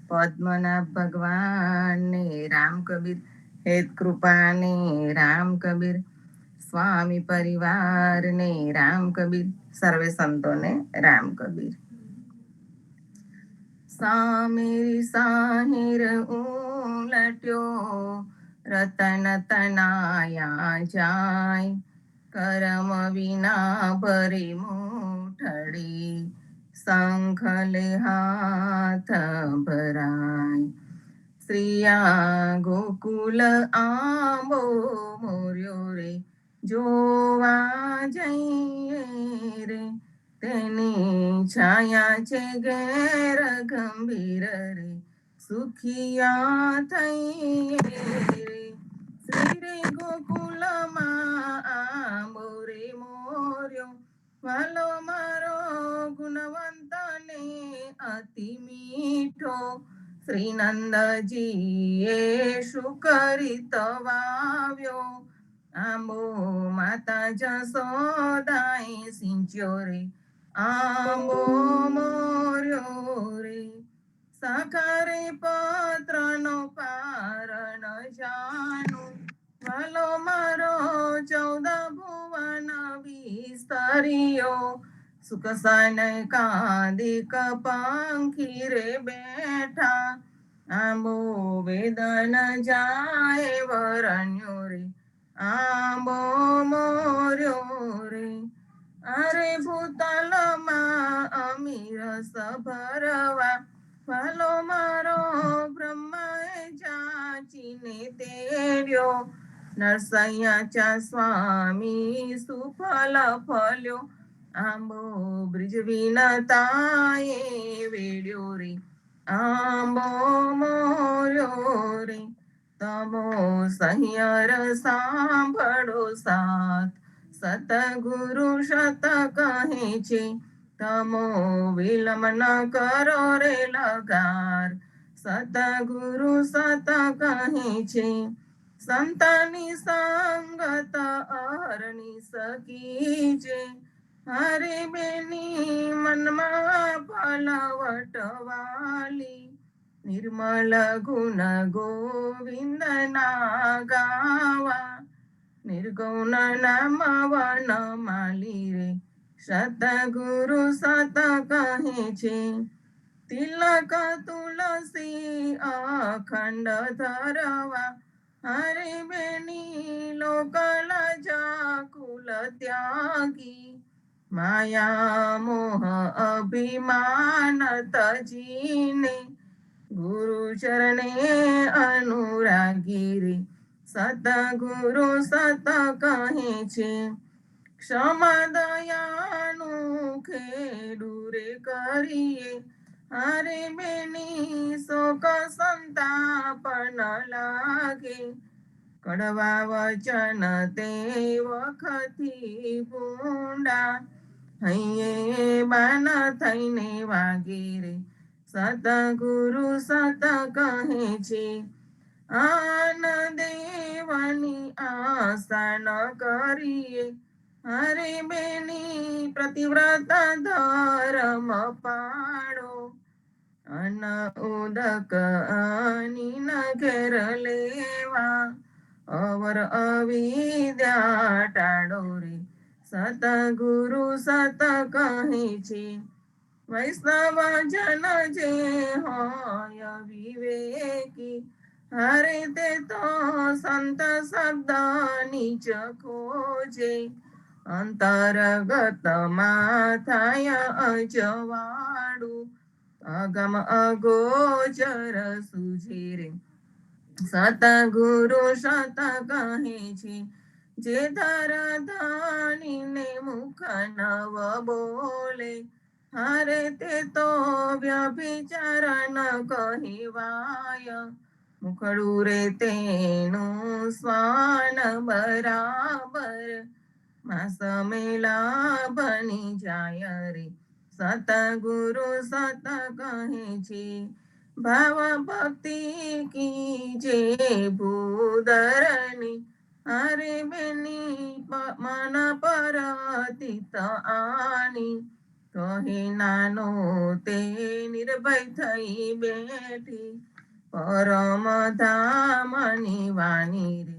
પદ્મનાભ ભગવાન ને રામ કબીર, હેત કૃપા ને રામ કબીર, સ્વામી પરિવાર ને રામ કબીર, સર્વે સંતો ને રામ કબીર. સામેરી સાહિર ઉલટ્યો, રતન તનાયા જાય, કરમ વિના ભરી મુઠડી, શંખલે હાથ ભરાય. શ્રીયા ગોકુલ આંબો મોર્યો રે, જોવા જઈએ રે, તેની છાયા છે ઘેર ગંભીર રે, સુખિયા થઈએ રે. શ્રી રે ગોકુલમાં આંબો રે મોર્યો, વાલો મારો ગુણવંત ને અતિ મીઠો, શ્રી નંદજીએ શુકરિત વાવ્યો, આંબો માતા જસોદાએ સિંચ્યો રે, આંબો મોર્યો રે. સાકારે પત્રનો પારણ જાનું, વાલો મારો 14 ભુવન વિસ્તર્યો, સુખસન કાંદિક પંખી રે બેઠા, આંબો વેદન જાય વરણ્યો રે, આંબો મોર્યો રે. અરે ભૂતલમાં અમીરસ ભરવા, વાલો મારો બ્રહ્માએ જાચીને તેડ્યો, નરસૈયા સ્વામી સુફલ ફલ્યો, આંબો બ્રિજ વિનતાએ વેડ્યો રે, આંબો મોર્યો રે. તમો સહિયર સાંભળો સાથ, સતગુરુ શત કહે છે, તમો વિલંબ ન કરો રે લગાર, સતગુરુ સત કહે છે. સંતની સંગત અહરની સકી છે, હરે બેની મનમાં પલવટ વાલી, નિર્મલ ગુણ ગોવિંદ ના ગાવા, નિર્ગુણ નામ વન માલી રે, સતગુરુ સત કહે છે. તિલક તુલસી અખંડ ધરવા, હરે બેની લોકલ જાકુલ ત્યાગી, માયા મોહ અભિમાન તજીને, ગુરુ ચરણે અનુરાગી રે, સતગુરુ સત કહે છે. ક્ષમા દયાનું ખેડું રે કરીએ, હરે બેની શોક સંતાપ ન લાગે, કડવા વચન તે વખથી ભૂંડા, હૈયે બાન થઈને વાગે રે, સતગુરુ સત કહે છે. આન દેવાની આશા ન કરીએ, હરે બેની પ્રતિવ્રત ધર્મ પાડો, અન ઉદક અની ન ઘેર લેવા, અવર અવિદ્યા ટાળો રે, સતગુરુ સત કહે છે. વૈષ્ણવ જન જે હોય વિવેકી, હરે તે તો સંત શબ્દ નીચ ખોજે, અંતર્ગત માં થાય અજવાળું, અગમ અગોચર સુજે રે, સતગુરુ સત કહે છે. જે ધર ધણીને મુખ નવ બોલે, હરે તે તો વ્યભિચાર ન કહેવાય, મુખડું રે તેનું સ્વાન બરાબર, માસ મેલા બની જાય રે, સતગુરુ સત કહે છે. ભાવ ભક્તિ કી જે ભૂદરની, હરે બેની મન પર તિત આની, કહી નાનો તે નિર્ભય થઈ બેઠી, પરમ ધામની વાણી રે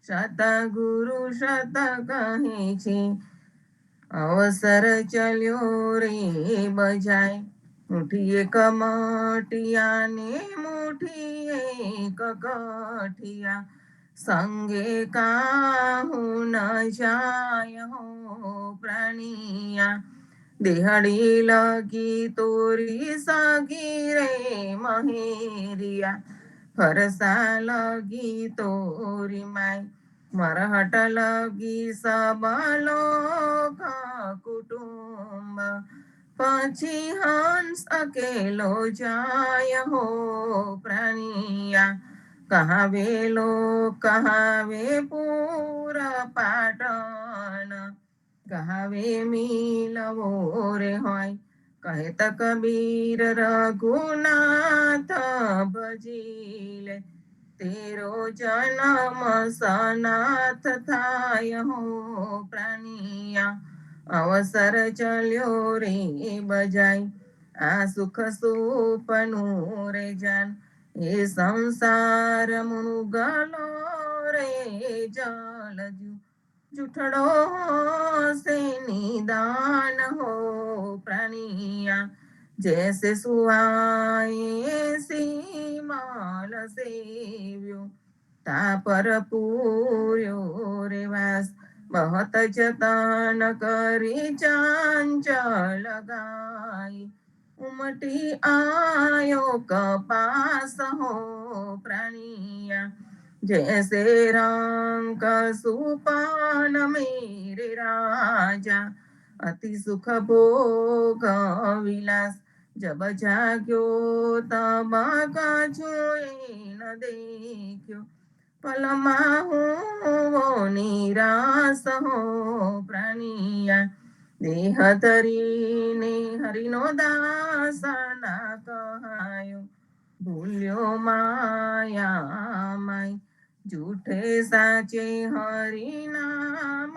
સતગુરુ સત કહે છે. અવસર ચલ્યો રે બજાય, મુઠીએ કમટિયા ને મુઠીએ કકઠિયા, સંગે કાહું ન જાય હો પ્રાણિયા. દેહડી લગી તોરી સગી રે મહેરિયા, ફરસા લગી તોરી માય, મરહટ લગી સબ લોક કુટુંબ, પછી હંસ અકેલો જાય હો પ્રાણિયા. કહાવે કહાવે પૂર પાટણ, કહાવે મિલવો રે હોય, કહેત કબીર રઘુનાથ ભજીલે, તેરો જન્મ સનાથ થાય હો પ્રાણિયા. અવસર ચલ્યો રે બજાય, આ સુખ સુપનું રે જાન, એ સંસાર મુગલો રે જલજુ, જૂઠડો સે નિદાન હો પ્રાણિયા. જૈસે સુહાએ સીમાલ સેવ્યો, તા પર પૂર્યો રે વાસ, બહત જતન કરી ચાંચલ ગાય, ઉમટી આયો કપાસ હો પ્રાણિયા. જૈસે રંક સુપાન મેરે રાજા, અતિ સુખ ભોગ વિલાસ, જબ જાગ્યો તબ કછું ન દેખ્યો, પલમાં હું નિરાશ હો પ્રાણિયા. દેહ ધરીને હરિનો દાસ ના કહાયો, ભૂલ્યો માયા માય, જૂઠે સાચે હરિનામ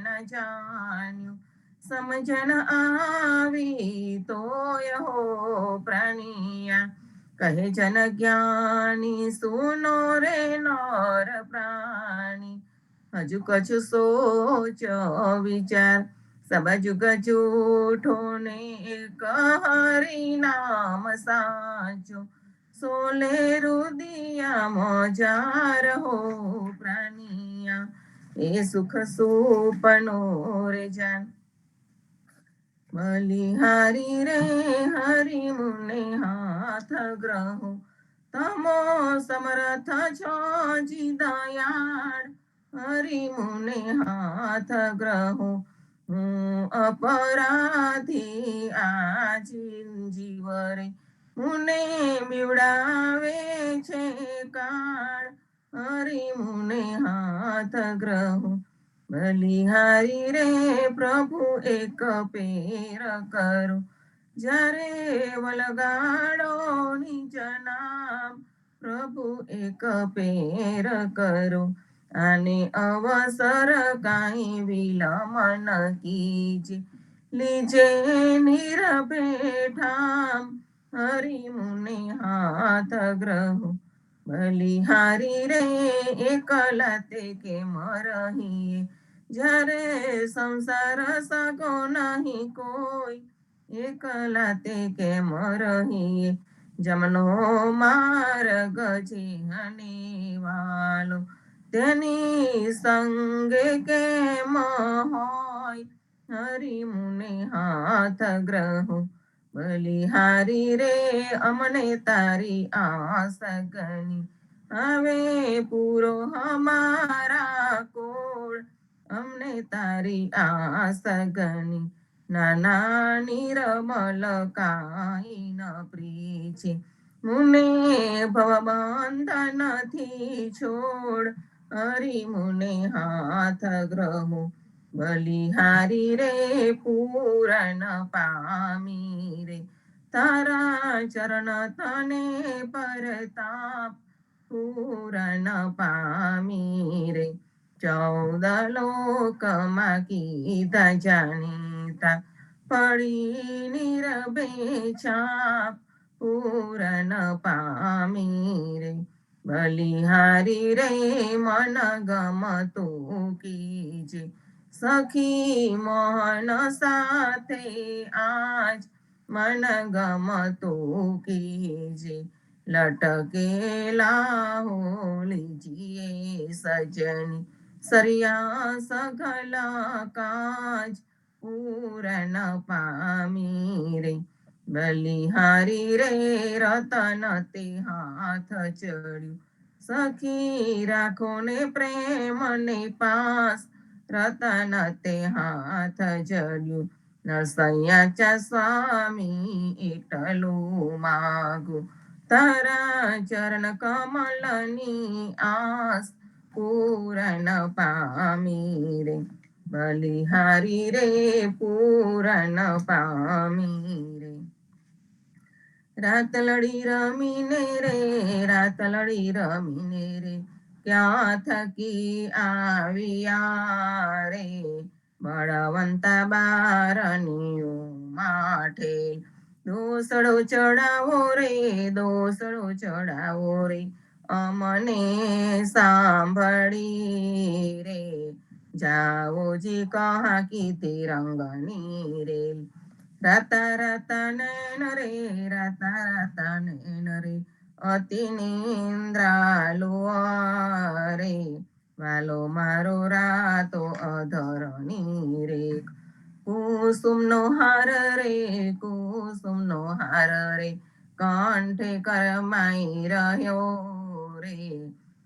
ન જાણ્યું, સમજણ આવી તોય હો પ્રાણિયા. કહે જન જ્ઞાની સુનો રે નર પ્રાણી, હજુ કછું સોચ વિચાર, સબ જુગ જૂઠો ને એક હરિ નામ સાચો, સોલે રુદિયા મોજાર હો પ્રાણિયા. એ સુખ સુપનો રે જાન, બલિહારી રે હરિ મુને હાથ ગ્રહો, તમો સમરથ છો જી દયાળ, હરિ મુને હાથ ગ્રહો. હું અપરાધી આજીવ રે, મુને બીવડાવે છે કાળ, હરિ મુને હાથ ગ્રહો. બલિહારી રે પ્રભુ એક પેર કરો, જ્યારે વલગાડો નિજ નામ, પ્રભુ એક પેર કરો. આને અવસર કાંઈ વિલમન કીજે, લીજે નિરભેઠામ, હરિ મુને હાથ ગ્રહો. બલિહારી રે એકલા તે કેમ રહીએ, જ્યારે સંસાર સગો નહીં કોઈ, એકલા તે કેમ રહીએ. જમનો માર્ગ જેહને વાલો, તેની સંગે કેમ હોય, હરિ મુને હાથ ગ્રહો. બલિહારી રે અમને તારી આસ ગણી, હવે પૂરો હમારા કોળ, અમને તારી આસ ગણી. નાના નિરમલ કાઈ ન પ્રિય છે, મુને ભવબંધનથી છોડ, હરિ મુને હાથ ગ્રહો. બલિહારી રે પૂરણ પામી રે, તારા ચરણ તને પરતાપ, પૂરણ પામી રે. 14 લોકમાં કીધા જાણીતા, પડી નિરભે છાપ પૂરન પામી રે બલિહારી રે મન ગમતું કીજે સખી મોહન સાથે આજ મન ગમતું કીજે લટકેલા હોલીજીએ સજની સરિયા સઘલા કાજ પૂરન પામી રે બલિહારી રે રતન તે હાથ ચડ્યું સખી રાખો ને પ્રેમ ને પાસ રતન તે હાથ જડ્યું નરસૈયાચા સ્વામી એટલું માગું તારા ચરણ કમલની આસ પૂરણ પામી રે બલિહારી રે પૂરણ પામી રે રાતલડી રમીને રે રાતલડી રમીને રે ક્યાં થકી આવ્યા રે બળવંતા બારણીઓ માઠે દોસડો ચડાવો રે દોસડો ચડાવો રે અમને સાંભળી રે જાઓ જી કહા કી તિરંગની રે રાતા રાતા નૈન રે રાતા રાતા નૈન રે અતિ નિંદ્રાલો રે વાલો મારો રાતો અધરની રે કુસુમનો હાર રે કુસુમનો હાર રે કંઠે કરમાઈ રહ્યો રે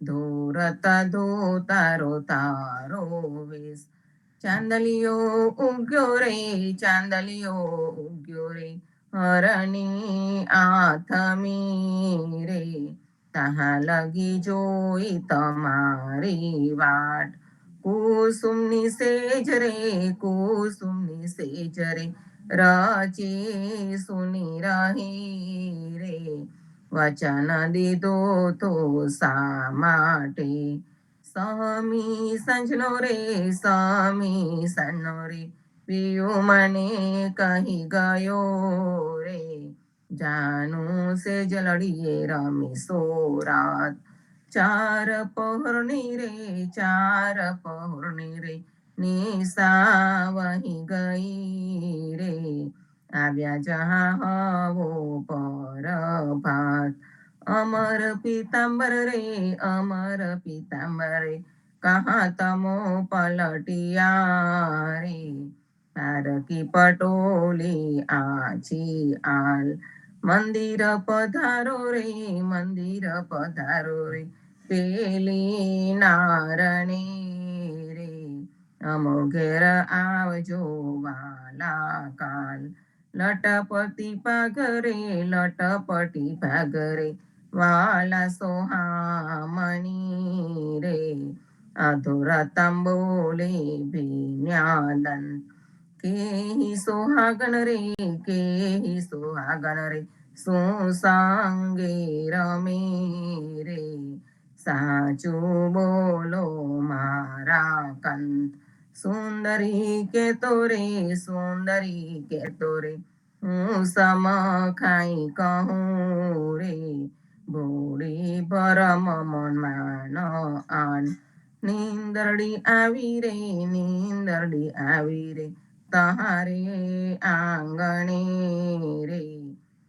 ધોરત ધોતારો તારો વેશ ચાંદલિયો ઉગ્યો રે ચાંદલિયો ઉગ્યો રે હરની આથમી રે તહાં લગી જોઈ તમારી વાટ કુસુમની સેજ રે કુસુમની સેજ રે રચી સુની રહી રે વચન દીધો તો શા માટે સમી સંજનો રે સમી સનો રે પિયું મને કહી ગયો રે જાનું સે જલડીએ રમી સોરાત ચાર પહોરની રે ચાર પહોરની રે નિશા વહી ગઈ રે આવ્યા જહા હવો પર ભાત અમર પીતાંબર રે અમર પીતાંબર રે કહા તમો પલટિયા રે તારકી પટોલી આછી આલ મંદિર પધારો રે મંદિર પધારો રે પેલી નારણી રે અમો ઘેર આવજો વાલા કાલ લટપટી પાઘરે લટપટી પાઘરે વાલા સોહામણી રે અધુર તંબોલે ભીન્યાદન કેહી સોહાગણ રે કેહી સોહાગણ રે શું સંગે રમે રે સાચું બોલો મારા કંત સુંદરી કેતો રે સુંદરી કેતો રે હું સમ ખાઈ કહું રે ભોળી ભરમ મન આન નીંદરડી આવી રે નીંદરડી આવી રે તારે આંગણે રે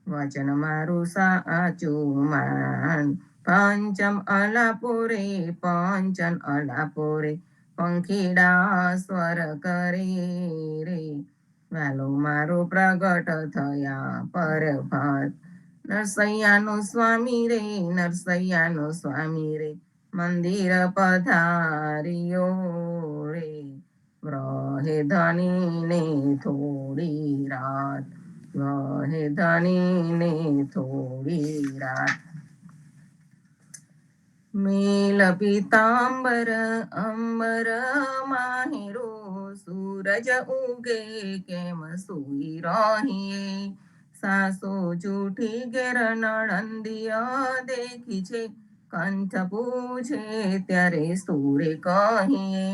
વચન મારું સાચું માન પંચમ અલાપો રે પંચન અલાપો રે પંખીડા સ્વર કરે રે વાલો મારો પ્રગટ થયા પરભાત નરસૈયાનો સ્વામી રે નરસૈયાનો સ્વામી રે મંદિર પધાર્યો રે વ્રહે ધનીને થોડી રાત વ્રહે ધનીને થોડી રાત મેલ પીતાંબર અંબર માહિરો સૂરજ ઉગે કેમ સુઈ રહીએ સાસો જૂઠી ઘેર નળંદિયા દેખી છે કંઠ પૂછે ત્યારે સૂરે કહીએ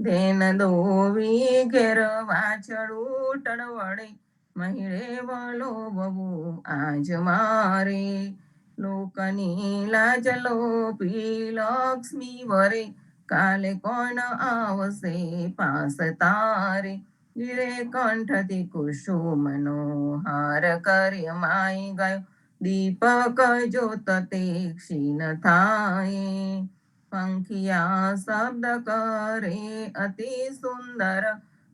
ધેન દોવી ઘેર વાછડું ટળવડે, મહિડે વલો બબુ આજ મારે. લોકની લાજ લોપી લક્ષ્મી વરે, કાલે કોણ આવશે પાસ તારે. ગીરે કંઠથી કુસુમનો હાર કર્ય માઈ ગયો, દીપક જ્યોત તે ક્ષીણ થાય. પંખિયા શબ્દ કરે અતિ સુંદર,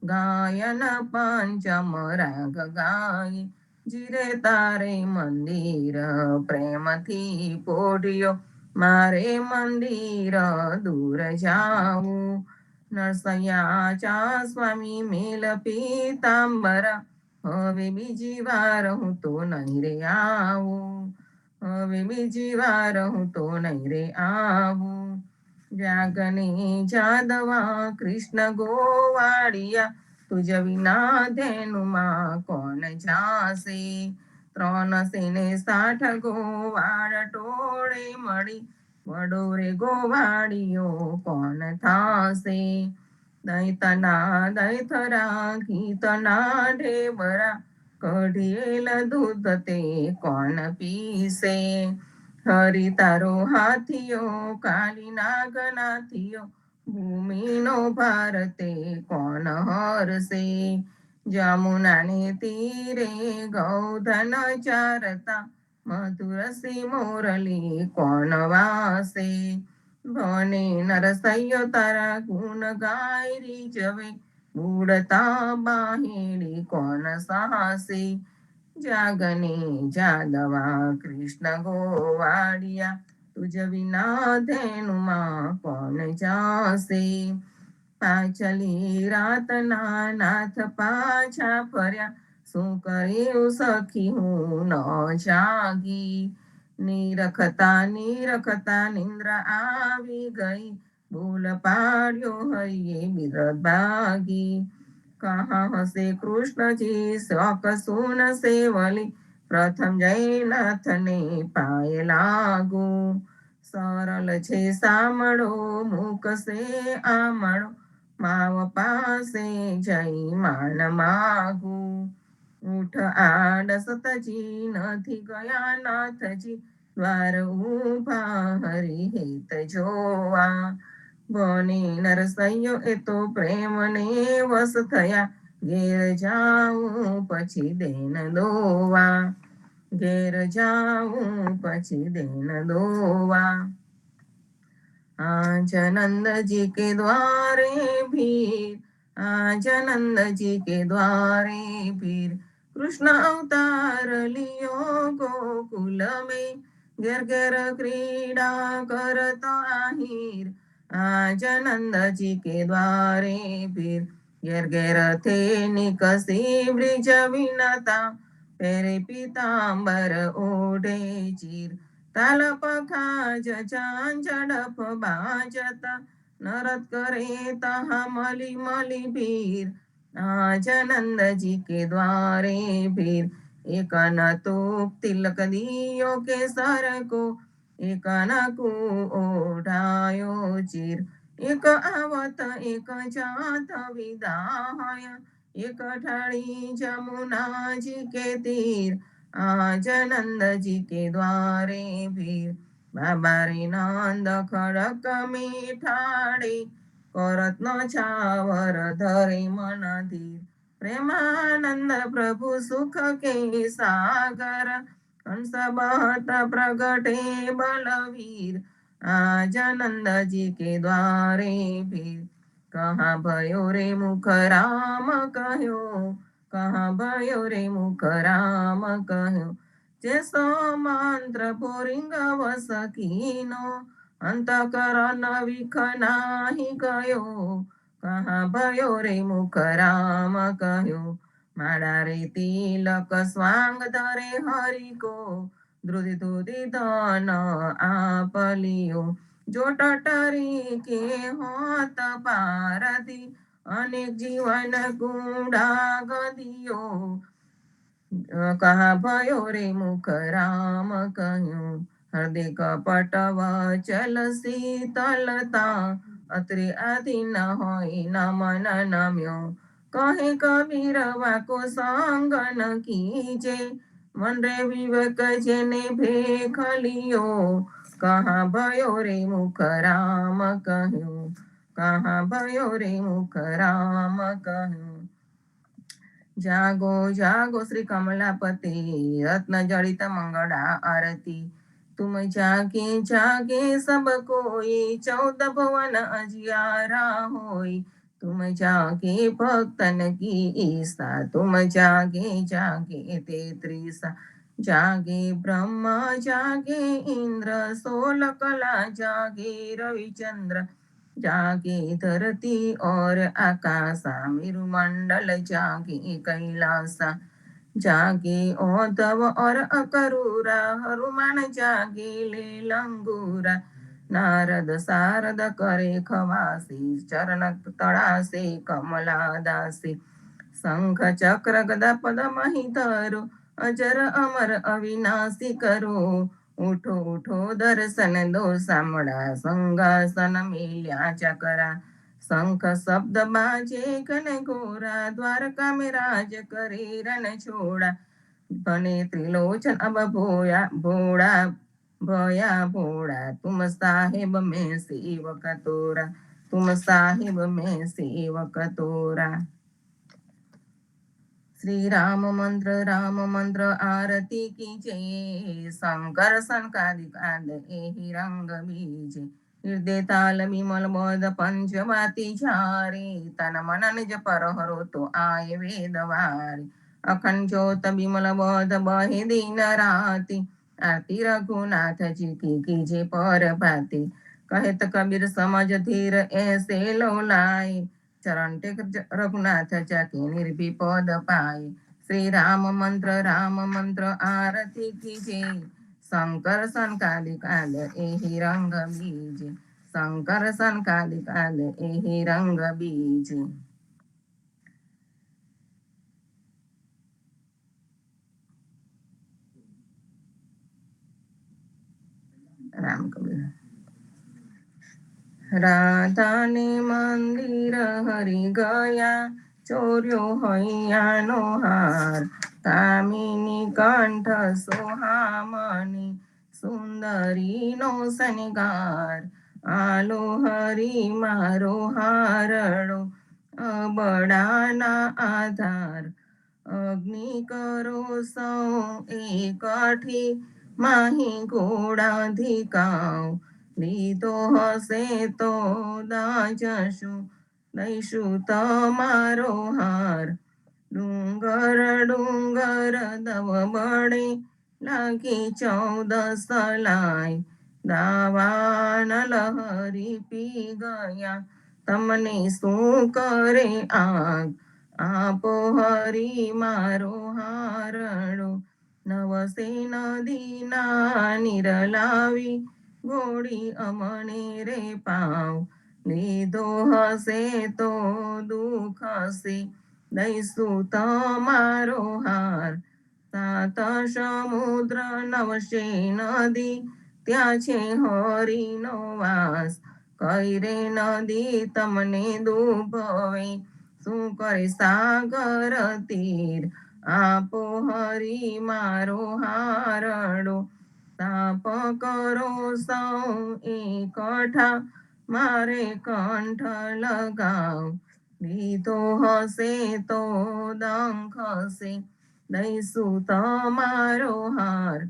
ગાયન પંચમ રાગ ગાય. જીરે તારે મંદિર પ્રેમથી પોઢ્યો, મારે મંદિર દૂર જાવું. નરસૈયા સ્વામી મેલ પીતાંબર, હવે બીજી વાર હું તો નહીં રે આવું. હવે બીજી વાર હું તો નહીં રે આવું. જાગની જાદવા કૃષ્ણ ગોવાળિયા, તુજ વિના ધેનુમાં કોણ જાશે. ત્રણ સેને 60 ગોવાળ ટોળે મળી, વડો રે ગોવાળિયો કોણ થાશે. દૈતના દૈતરા ગીતના ઢેબરા, કઢિયેલ દૂધ તે કોણ પીશે. હરી તારો હાથિયો કાલી નાગનાથિયો, ભૂમિનો ભારતે કોણ હરશે. જમુનાને તીરે ગૌધન ચારતા, મધુરસી મોરલી કોણ વાસે. ભને નરસૈયો તારા ગુણ ગાયરી જવે, બુડતા બાહેડી કોણ સાહસે. જાગની જાદવા કૃષ્ણ ગોવાળિયા, તુજ વિના ધેનુમાં કોણ જાશે. પાછલી રાતના નાથ પાછા ફર્યા, શું કર્યું સખી હું ન જાગી. નીરખતા નિંદ્ર આવી ગઈ, બોલ પાડ્યો હૈયે બિરદ ભાગી. કહા હસે કૃષ્ણજી શોક સુન સેવલી, પ્રથમ જયનાથને પાય લાગુ. સરળ છે સામળો મૂકશે આમળો, માવ પાસે જઈ માન માગુ. ઉઠ આડ સતજી નથી ગયા નાથજી, દ્વાર ઊભા હરિ હેત જોવા. બને નરસૈયો એ તો પ્રેમને વસ થયા, ઘેર જાઉં પછી દેન દોવા. ઘેર જાઉં પછી દેન દોવા. आज नंद जी के द्वारे भीर, आज नंद जी के द्वारे भीर, कृष्ण अवतार लियो गोकुल में, घेर घेर क्रीडा करत आहिर. आज नंद जी के द्वारे भीर, घेर घेर थे निकसी ब्रिज विनता, पेरे पीतांबर ओढ़े चीर. ताल पखाज चांद झड़प बाजता, नरत करे तहा मली मली भीर. आज नंद जी के द्वारे भीर, एक न तो तिलक दियो के सर को, एक न को ओढ़ायो चीर. एक आवत एक जात विदाय, एक ठाड़ी जमुना जी के तीर. आज नंद जी के द्वारे भीर, बाबा रे नंद खड़क मीठाड़े, करत न छावर धरे मन धीर. प्रेमानंद प्रभु सुख के सागर, हंस बहत प्रगटे बलवीर. आज नंद जी के द्वारे भीर, कहाँ भयो रे मुख राम कह्यो, कहाँ भयो रे मुख राम कह्यो. जेसो मंत्र पुरिंग वस कीनो, अंतकरण विख नाही गयो. कहाँ भयो रे मुख राम कह्यो. माड़ा रे तिलक स्वांग धरे हरि को, द्रुति धुति धन आप लियो. जो टटरी के होत पारती, अनेक जीवन गुड़ा गदियो. कहा भयो रे मुख राम कह्यो. हृदय कपट वचल शीतलता, અત્રે આદિ ન હોય ન મન નમ્યો, કહે કબીર વાકો સંગ ન કીજે, મન રે વિવેક જેને ભેખ લિયો, કહા भयो રે મુખ રામ કહ્યું, કહા भयो રે મુખ રામ કહ્યું. જાગો જાગો શ્રી કમલાપતિ, રત્ન જડિત મંગળા આરતી, तुम जागे जागे सब कोई, 14 भुवन अजियारा होई, तुम जागे भक्तन की ईसा, तुम जागे जागे 33, जागे ब्रह्मा जागे इंद्र, 16 कला जागे रविचंद्र, जागे धरती और आकाशा, मेरुमंडल जागे कैलासा, जागे औधव और अकरूरा, हनुमान जागे ले लंगूरा, नारद सारद करे खवासी, चरण तड़ासे कमला दासी, शंख चक्र गदा पद्म ही धरो, अजर अमर अविनाशी करो, उठो उठो दर्शन दो सामड़ा, संगासन मिल्या चकरा, शंख शब्द बाजे घन घोरा, द्वारका में राज करे रण छोड़ा, बने त्रिलोचन अब भोया भोड़ा, भया भोड़ा, तुम साहिब में सेवक तोरा, तुम साहिब में सेवक तोरा. श्री राम मंत्र आरती कीजे, शंकर सनकादिक आद एहि रंग बीजे, हृदय ताल विमल बोध पंचवाती झारे, तन मन निज पर हरो तो आय वेद वारी, अखंड ज्योत विमल बोध बहे दिन राति, आरती रघुनाथ जी की कीजे पर भाती, कहत कबीर समझ धीर ऐसे लो लाए, चरण टेक रघुनाथ जाके निर्विपद पाए, श्री राम मंत्र आरती कीजे, शंकर सनकादिक आद एहि रंग बीजे, शंकर सनकादिक आद एहि रंग बीजे. राम कबीर. राधा ने मंदिर हरि गया, ચોર્યો હૈયાનો હાર, કામિની કંઠ સોહામણી, સુંદરીનો શણગાર, આલો હરી મારો હારડો, અબડાના આધાર, અગ્નિ કરો સૌ એકઠી, માહી ઘોડા ધિકાવ, લીધો હશે તો દાજશું, દઈશું તમારો હાર, ડુંગર ડુંગર દવ બળે, લાગી 14 લાય, દાવાન લહરી પી ગયા, તમને શું કરે આગ, આપો હરી મારો હારડો, નવસે નદીના નીર લાવી, ગોળી અમને રે પાવ, લીધો હશે તો દુઃખ હશે, દઈશું તમારો હાર, 7 સમુદ્ર 9 નદી, ત્યાં છે હરિનો વાસ, કઈ રે નદી તમને ડૂબવે, શું કરે સાગર તીર, આપો હરી મારો હારડો, તાપ કરો સૌ એકઠા, મારે કંઠ લગાવ, લીધો હશે તો દંખ હશે, દઈશું તમારો હાર,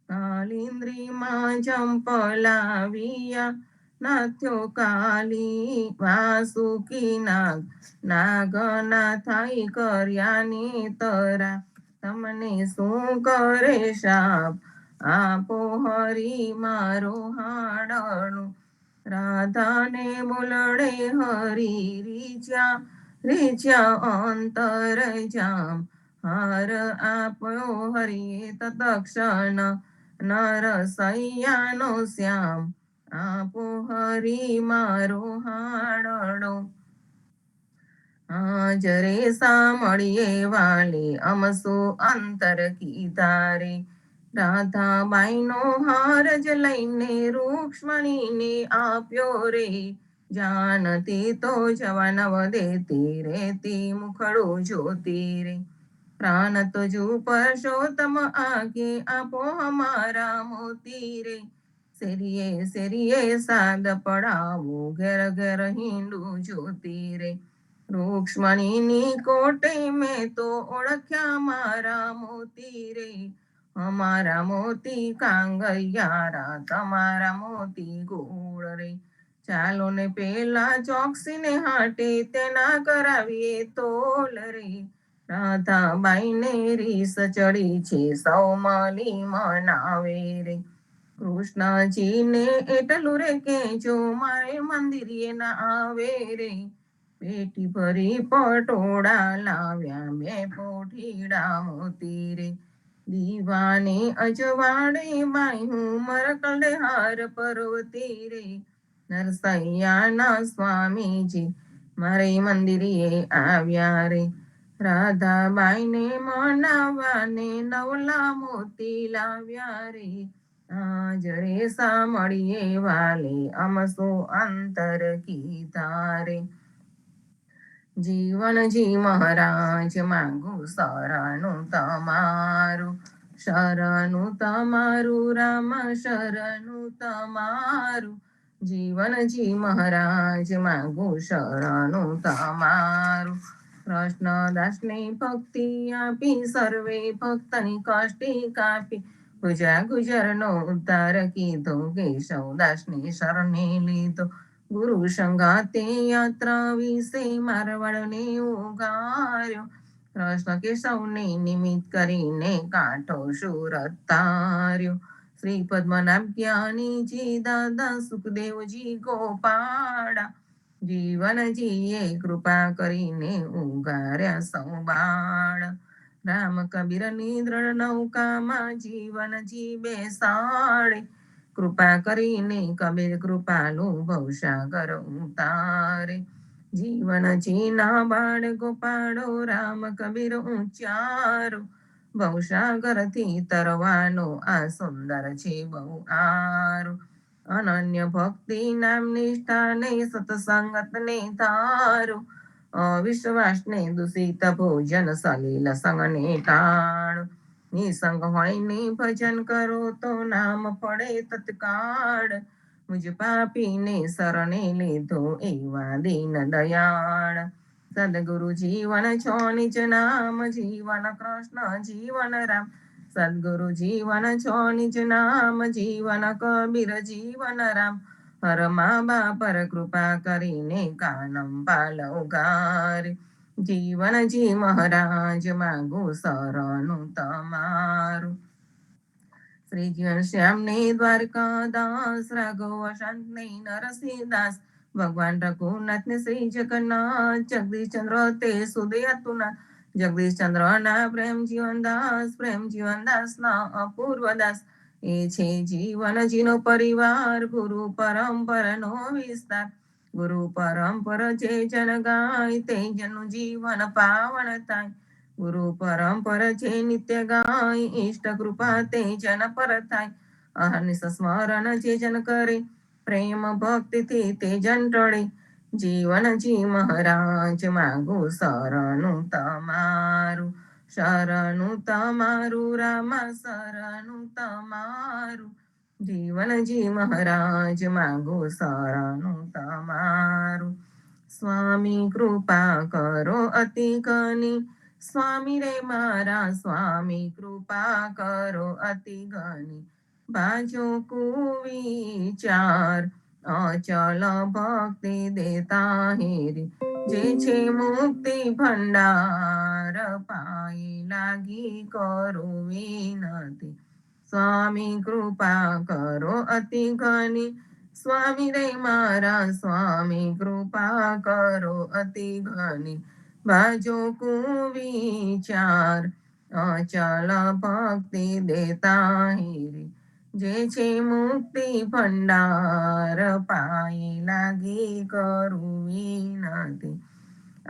કાલિંદ્રીમાં ચંપલાવિયા, નાથ્યો કાલી વાસુકી નાગ, નાગના થાય કર્યાની તરા, તમને શું કરે શાપ, આપો હરી મારો હાડણો, રાધાને બોલડે હરી રીચ્યા, રીચ્યા અંતર જામ, હાર આપ્યો હરિએ તત્ક્ષણ, નર સૈયાનો શ્યામ, આપો હરી મારો હાડડો, હાજરે સાંભળીએ વાલે, અમસો અંતર કીધારે, રાધાબાઈનો હાર જ લઈને રૂક્ષ્મણીને આપ્યો રે, જાનતી તો જવાન દેતી રેતી મુખડું જોતી રે પ્રાણ તજુ પરસોત્તમ આગે આપો હમારા મોતી રે શેરીએ શેરીએ સાદ પડાવું ઘેર ઘેર હિંડું જોતી રે રૂક્ષ્મણીની કોટે મેં તો ઓળખ્યા મારા મોતી રે અમારા મોતી કાંગૈયારા તમારા મોતી ગોળ રે ચાલો ને પેલા ચોકસીને હાટે તેના કરાવીએ તોલ રે રાધાબાઈને રીસ ચડી છે સૌ માલી મનાવે રે કૃષ્ણજીને એટલું રે કે જો મારે મંદિરે ના આવે રે પેટી ભરી પટોળા લાવ્યા મેં પોઠીડા મોતી રે દીવાને અજવાડે બાઈ હું મરકલે હાર પર્વતી રે નરસૈયાના સ્વામીજી મારે મંદિરે આવ્યા રે રાધાબાઈને મનાવાને નવલા મોતી લાવ્યા રે જરે સાંભળીએ વાલે અમસો અંતર કીધા રે જીવનજી મહારાજ માંગુ શરણું તમારું રામ શરણું તમારું જીવનજી મહારાજ માંગુ શરણું તમારું કૃષ્ણદાસને ભક્તિ આપી સર્વે ભક્તની કષ્ટી કાપી ગુજા ગુજરનો ઉદ્ધાર કીધો કેશવદાસની શરણે લીધો ગુરુ સંગાતે યાત્રા વિશે મારવાડને ઉગાર્યો કૃષ્ણ કેશવને નિમિત્ત કરીને કાંઠો સુરત તાર્યો શ્રી પદ્મનાભ જ્ઞાનીજી દાદા સુખદેવજી ગોપાળા જીવનજીએ કૃપા કરીને ઉગાર્યા સૌ બાળ રામ કબીરની દ્રઢ નૌકામાં જીવનજી બેસાડે કૃપા કરીને કબીર કૃપાલુ ભવસાગર ઉતારે જીવનજીના બાળ ગોપાળો રામ કબીર ઉચ્ચારો ભવસાગરથી તરવાનો આ સુંદર છે બહુ આરો અનન્ય ભક્તિ નામ નિષ્ઠાને સતસંગતને ધારો અવિશ્વાસને દૂષિત ભોજન સલીલ સંગને ટાળો નિસંગ હોઈને ભજન કરો તો નામ પડે તત્કાળ મુજ પાપીને શરણે લીધો એવા દીન દયાળ સદગુરુ જીવન છો નિજ નામ જીવન કૃષ્ણ જીવન રામ સદગુરુ જીવન છો નિજ નામ જીવન કબીર જીવન રામ હર મા બાપર કૃપા કરીને કાનમ પાલવ ગાર જીવનજી મહારાજ માંગુ શરણું તમારું શ્રી ઘનશ્યામને દ્વારકાદાસ રાઘવ શાંતને નરસિંહદાસ ભગવાન રઘુનાથને શ્રી જગન્નાથ જગદીશ ચંદ્ર તે સુદયતુના જગદીશ ચંદ્ર ના પ્રેમ જીવનદાસ ના અપૂર્વ દાસ એ છે જીવનજીનો પરિવાર ગુરુ પરંપરાનો વિસ્તાર ગુરુ પરંપરા જે જન ગાય તે જનનું જીવન પાવન થાય ગુરુ પરંપરા જે નિત્ય ગાય ઈષ્ટ કૃપા તે જન પર થાય અહર્નિશ સ્મરણ જે જન કરે પ્રેમ ભક્તિથી તે જન ટળે જીવનજી મહારાજ માંગુ શરણું તમારું રામ શરણું તમારું જીવનજી મહારાજ માંગુ શરણું તમારું સ્વામી કૃપા કરો અતિ ઘની સ્વામી રે મારા સ્વામી કૃપા કરો અતિ ઘની બાજો કુવિચાર અચલ ભક્તિ દેતા હેરી જે છે મુક્તિ ભંડાર પાઈ લાગી કરો વિનતી સ્વામી કૃપા કરો અતિ ઘની સ્વામી રે મારા સ્વામી કૃપા કરો અતિ ઘની બાજો કુવિચાર અચલ ભક્તિ દેતા હેરી જે છે મુક્તિ ભંડાર પાઈ લાગી કરું વિનતી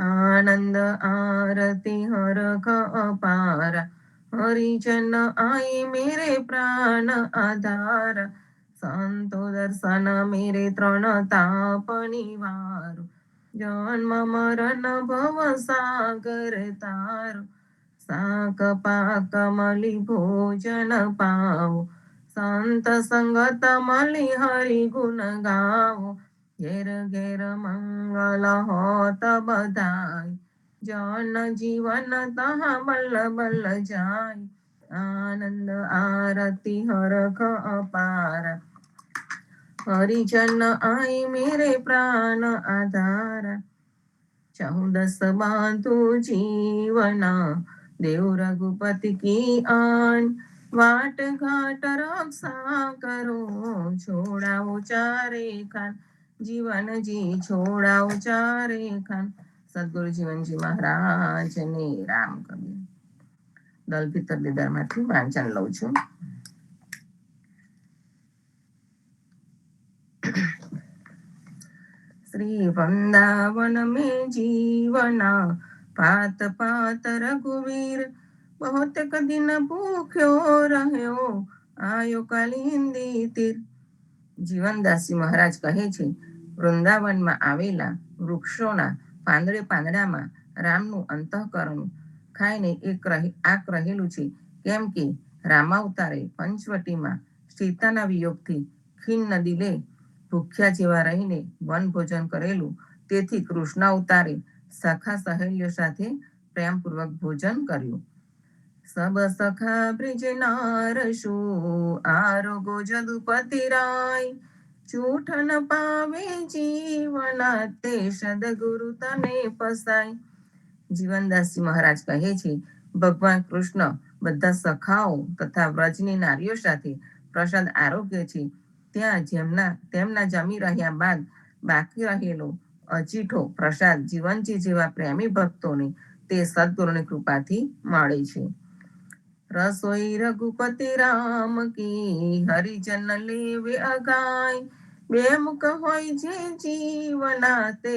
આનંદ આરતી હરખ અપાર હરિજન આઈ મેરે પ્રાણ આધાર સંતો દર્શન મેરે ત્રણ તાપ નિવારો, જન્મ મરણ ભવ સાગર તારો, સાક પાક મળી ભોજન પાવો, સંત સંગત મળી હરિ ગુણ ગાવો, ઘેર ઘેર મંગલ હોત બધાય, જન જીવન તહ બલ બલ જાય, આનંદ આરતી હરખ અપાર, હરિજન આઈ મેરે પ્રાણ આધારા, 14 बांधु जीवना, देव रघुपति की आन, वाट घाट रक्षा करो, छोड़ाओ चारे खान, जीवन जी छोड़ाओ चारे खान। સદગુરુ જીવનજી મહારાજ ને રામ કબીર. દલભીતર દીદારમાંથી વાંચન લઉં છું. श्री वृंदावन में जीवना, पात पात रघुवीर, बहुत दिन भूख्यो રહ્યો, આયો કાલિંદી તીર. જીવનદાસજી મહારાજ કહે છે, વૃંદાવનમાં આવેલા વૃક્ષોના પાંદડે પાંદડામાં રામનું અંતઃકરણ ખાઈને આક રહેલું છે. કેમ કે રામાવતારે પંચવટીમાં સીતાના વિયોગથી ખિન્ન દિલે ભૂખ્યા જેવા રહીને વન ભોજન કરેલું. તેથી કૃષ્ણ અવતારે સખા સહેલીઓ સાથે પ્રેમપૂર્વક ભોજન કર્યું. સબ સખા બ્રિજ નારસુ, આરોગો જદુપતિ રાય, ચૂઠન પાવે જીવના, તે સદગુરુ તને પસાય. જીવનદાસજી મહારાજ કહે છે, ભગવાન કૃષ્ણ બધા સખાઓ તથા વ્રજની નારીઓ સાથે પ્રસાદ આરોગ્ય છે. ત્યાં તેમના જમી રહ્યા બાદ બાકી રહેલો અજીઠો પ્રસાદ જીવનજી જેવા પ્રેમી ભક્તોને તે સદગુરુની કૃપાથી મળે છે. રસોઈ રઘુપતિ રામ કી, હરિજન લેવે અગાય, બે મુખ હોય જે જીવના, તે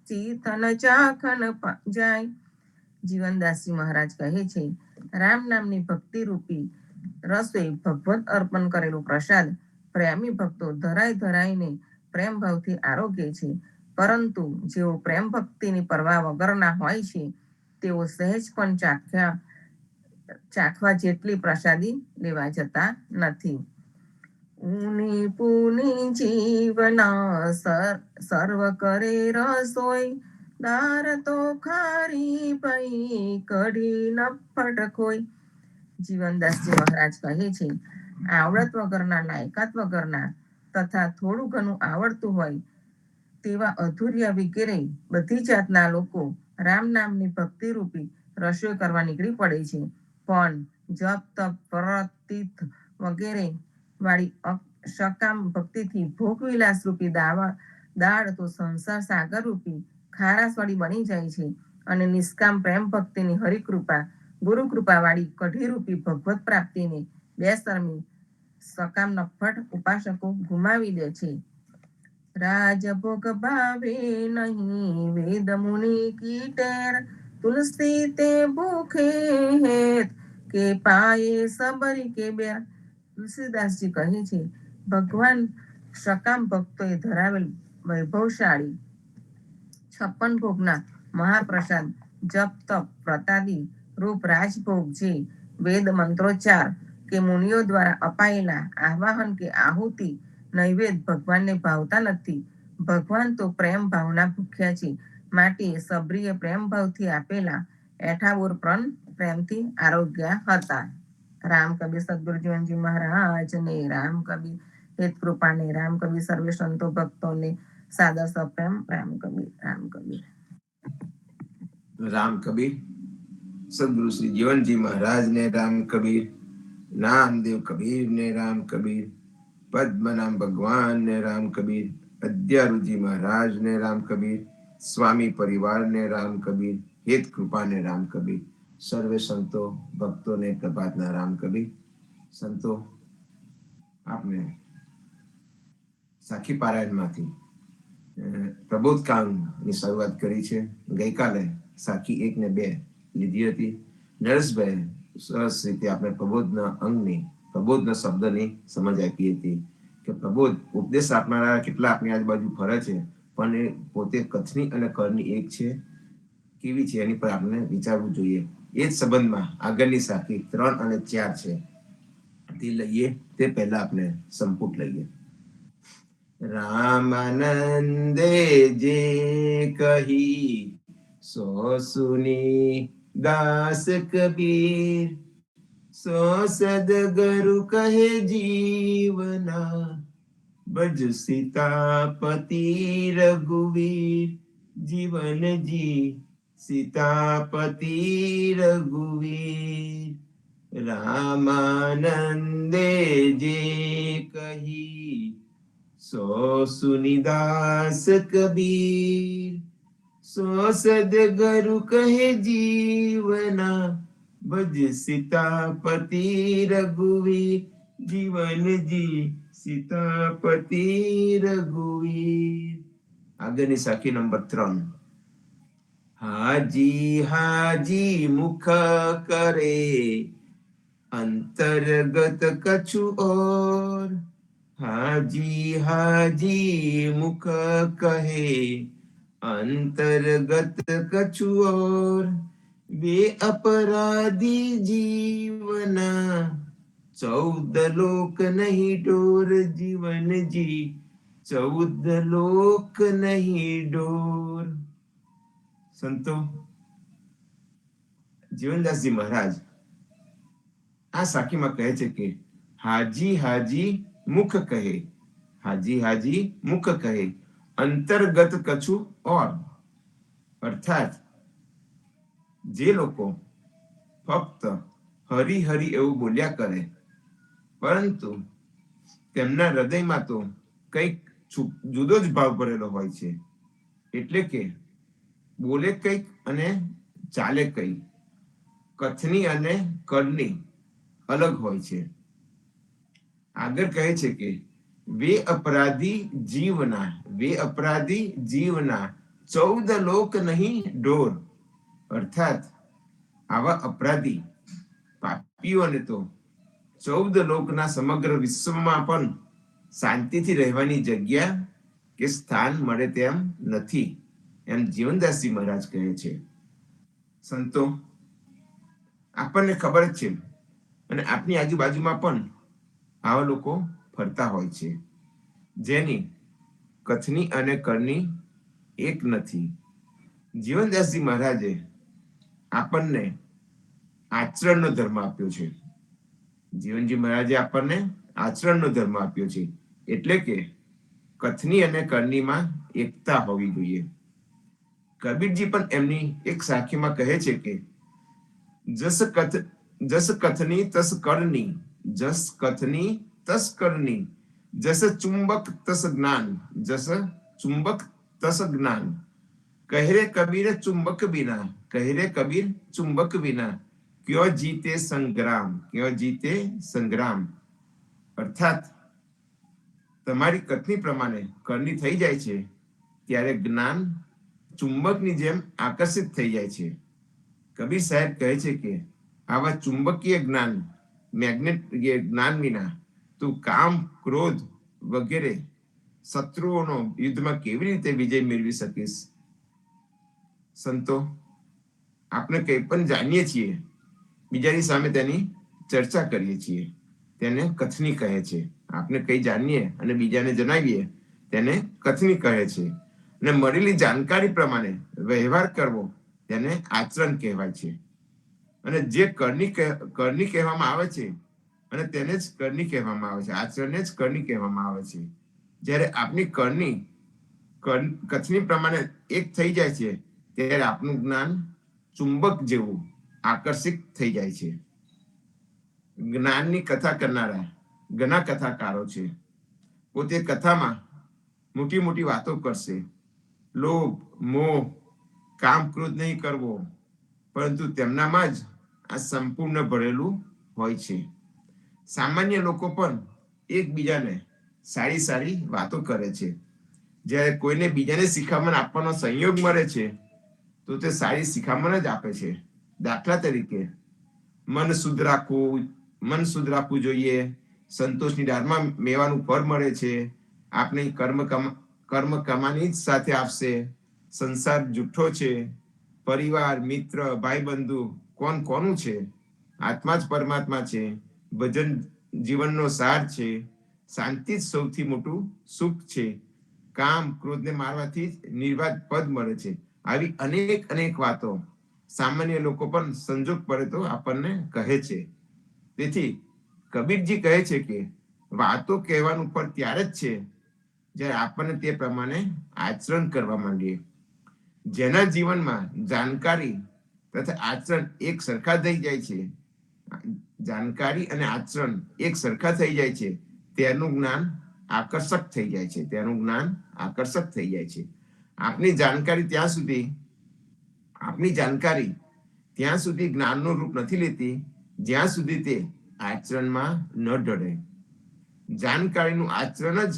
ચીથન ચાખન જાય. જીવનદાસજી મહારાજ કહે છે, રામ નામની ભક્તિ રૂપી રસોઈ ભગવત અર્પણ કરેલું પ્રસાદ પ્રેમી ભક્તો ધરાઈ ધરાઈને પ્રેમ ભાવથી આરોગ્ય છે. પરંતુ જેઓ પ્રેમ ભક્તિની પરવા વગરના હોય છે, તેઓ સહેજ પણ ચાખવા જેટલી પ્રસાદી લેવા જતા નથી. ઊની પૂની જીવના, સર્વ કરે રસોઈ, દાર તો ખારી પઈ, કઢી નફટ ખોઈ. જીવનદાસજી મહારાજ કહે છે, આવડત વગરના, લાયકાત વગરના તથા થોડું ઘણું આવડતું હોય તેવા અધૂરિયા વગેરે બધી જાતના લોકો રામ નામની ભક્તિ રૂપી રસોઈ કરવા નીકળી પડે છે. પણ જપ તપ વ્રત તીર્થ વગેરે વાળી સકામ ભક્તિથી ભોગવિલાસ રૂપી દાળ તો સંસાર સાગર રૂપી ખારાશ વાળી બની જાય છે. અને નિષ્કામ પ્રેમ ભક્તિની હરિકૃપા ગુરુ કૃપા વાળી કઢી રૂપી ભગવત પ્રાપ્તિને બેશરમી સકામ નફ્ફટ ઉપાસકો ગુમાવી દે છે. રાજભોગ ભાવે નહીં, વેદ મુનિ કી ટેર, તુલસી તે ભૂખે હેત, કે પાયે સબરી કે બેર. તુલસીદાસજી કહે છે, ભગવાન સકામ ભક્તોએ ધરાવેલ વૈભવશાળી 56 ભોગના મહાપ્રસાદ જપ તપ વ્રતાદી રૂપ રાજભોગ જે વેદ મંત્રોચ્ચાર કે મુનિઓ દ્વારા અપાયેલા આવાહન કે આહુતિ નૈવેદ્ય ભગવાનને ભાવતા નથી. ભગવાન તો પ્રેમ ભાવના ભૂખ્યા છે, માટે સબરીએ પ્રેમ ભાવથી આપેલા એઠાબોર પણ પ્રેમથી આરોગ્ય હતા. રામ કબીર. સદગુરુ જીવનજી મહારાજ ને રામ કબીર. હેત કૃપા ને રામ કબીર. સર્વે સંતો ભક્તોને સાદર સપ્રેમ રામ કબીર. રામ કબીર. રામ કબીર. સદગુરુ શ્રી જીવનજી મહારાજ ને રામ કબીર, નામદેવ કબીર ને રામ કબીર, પદ્મનામ ભગવાન ને રામ કબીર, અદ્યારુજી મહારાજ ને રામ કબીર, સ્વામી પરિવાર ને રામ કબીર, હેત કૃપા ને રામ કબીર. સર્વે સંતો ભક્તોને પ્રભાતના રામ કબીર. સંતો, આપને સાખી પારાયણમાંથી પ્રબોધકાંડની શરૂઆત કરી છે. ગઈકાલે સાખી 1 ને 2 લીધી હતી. નરેશભાઈ સરસ રીતે આપણે પ્રબોધના અંગની પ્રબોધના શબ્દની સમજ આપી હતી. કે પ્રબોધ ઉપદેશ આપનારા કેટલા આપણી આજુબાજુ ફરે છે, પણ એ પોતે કથની અને કરની એક છે કેવી છે એની પર આપણે વિચારવું જોઈએ. એ જ સંબંધમાં આગળની સાખી 3 અને 4 છે, તે લઈએ તે પહેલા આપણે સંપુટ લઈએ. રામાનંદે જે કહી સો સુની દાસ કબીર, સો સદગરુ કહે જીવના, બજ સીતાપતિ રઘુવીર, જીવન જી સીતાપતિ રઘુવીર. રામાનંદે જે કહી સો સુનિદાસ કબીર, સો સદગરુ કહે જીવના, ભજ સીતાપતિ રઘુવીર, જીવન જી સીતાપતિ રઘુવીર. આગળની સાખી નંબર 3. હાજી હાજી મુખ કરે, અંતર્ગત કछु ઓર, હાજી હાજી મુખ કહે, अंतर्गत कछु और, वे अपराधी जीवना, 14 लोक नहीं डोर, जीवन जी 14 लोक नहीं डोर. સંતો જીવનદાસજી મહારાજ આ સાખીમાં કહે છે કે હાજી હાજી મુખ કહે, હાજી હાજી મુખ કહે, અંતર્ગત કछु ઓર. અર્થાત જે લોકો ફક્ત હરી હરી એવું બોલ્યા કરે, પરંતુ તેમના હૃદયમાં તો કંઈક જુદો જ ભાવ ભરેલો હોય છે. એટલે કે બોલે કંઈક અને ચાલે કંઈક, કથની અને કરની અલગ હોય છે. આગળ કહે છે કે वे अपराधी जीवना, वे अपराधी जीवना, 14 लोक नहीं डोर. अर्थात आवा अपराधी पापीओने तो 14 લોકના સમગ્ર વિશ્વમાં પણ શાંતિથી રહેવાની જગ્યા કે સ્થાન મળે તેમ નથી, એમ જીવનદાસજી મહારાજ કહે છે. સંતો આપણને ખબર જ છે અને આપણી આજુબાજુમાં પણ આવા લોકો ફરતા હોય છે, જેની કથની અને કરની એક નથી. જીવનદાસજી મહારાજે આપણને આચરણનો ધર્મ આપ્યો છે. જીવનજી મહારાજે આપણને આચરણનો ધર્મ આપ્યો છે, એટલે કે કથની અને કરણીમાં એકતા હોવી જોઈએ. કબીરજી પણ એમની એક સાખીમાં કહે છે કે જસ કથની તસ કરણી, જસ કથની તસ કરણી, જસ ચુંબક તસ જ્ઞાન, જસ ચુંબક તસ જ્ઞાન. कहरे कबीर चुंबक बिना, कहरे कबीर चुंबक बिना, क्यों जीते संग्राम, क्यों जीते संग्राम. अर्थात તમારી કથની પ્રમાણે કરણી થઈ જાય છે ત્યારે જ્ઞાન ચુંબકની જેમ આકર્ષિત થઈ જાય છે. કબીર સાહેબ કહે છે કે આવા ચુંબકીય જ્ઞાન, મેગ્નેટ જ્ઞાન વિના તું કામ, ક્રોધ વગેરે શત્રુઓનો યુદ્ધમાં કેવી રીતે વિજય મેળવી શકીશ. સંતો આપણે કંઈ પણ જાણીએ છીએ, બીજાની સામે તેની ચર્ચા કરીએ છીએ, તેને કથની કહે છે. આપણે કંઈ જાણીએ અને બીજાને જણાવીએ તેને કથની કહે છે. અને મળેલી જાણકારી પ્રમાણે વ્યવહાર કરવો તેને આચરણ કહેવાય છે. અને જે કરણી કહેવામાં આવે છે અને તેને જ કરણી કહેવામાં આવે છે, આચરણને જ કરણી કહેવામાં આવે છે. જ્યારે આપણી કરણી કથની પ્રમાણે એક થઈ જાય છે ત્યારે આપનું જ્ઞાન ચુંબક જેવું આકર્ષિત થઈ જાય છે. જ્ઞાનની કથા કરનારા ઘણા કથાકારો છે. પોતે કથામાં મોટી મોટી વાતો કરશે, લોભ, મોહ, કામ, ક્રોધ નહીં કરવો, પરંતુ તેમનામાં જ આ સંપૂર્ણ ભરેલું હોય છે. સામાન્ય લોકો પણ એકબીજાને સારી સારી વાતો કરે છે. જ્યારે કોઈને બીજાને શિખામણ આપવાનો સંયોગ મળે છે તો તે સારી શિખામણ જ આપે છે. દાખલા તરીકે મન શુદ્ધ રાખવું જોઈએ, સંતોષની ડાળમાં મેવાનું ફળ મળે છે. આપણે કર્મ કમાની જ સાથે આપશે. સંસાર જૂઠો છે. પરિવાર, મિત્ર, ભાઈ બંધુ કોણ કોનું છે? આત્મા જ પરમાત્મા છે. ભજન જીવનનો સાર છે. શાંતિ જ સૌથી મોટું સુખ છે. કામ ક્રોધને મારવાથી જ નિર્વાધ પદ મળે છે. આવી અનેક વાતો સામાન્ય લોકો પણ સંજોગ પડે તો આપણને કહે છે. તેથી કબીરજી કહે છે કે વાતો કહેવાનું ફળ ત્યારે જ છે જ્યારે આપણને તે પ્રમાણે આચરણ કરવા માંડીએ. જેના જીવનમાં જાણકારી તથા આચરણ એક સરખા થઈ જાય છે, જાણકારી અને આચરણ એક સરખા થઈ જાય છે, તેનું જ્ઞાન આકર્ષક થઈ જાય છે. આપણી જાણકારી ત્યાં સુધી જ્ઞાનનું રૂપ નથી લેતી જ્યાં સુધી તે આચરણમાં ન ઢળે. જાણકારીનું આચરણ જ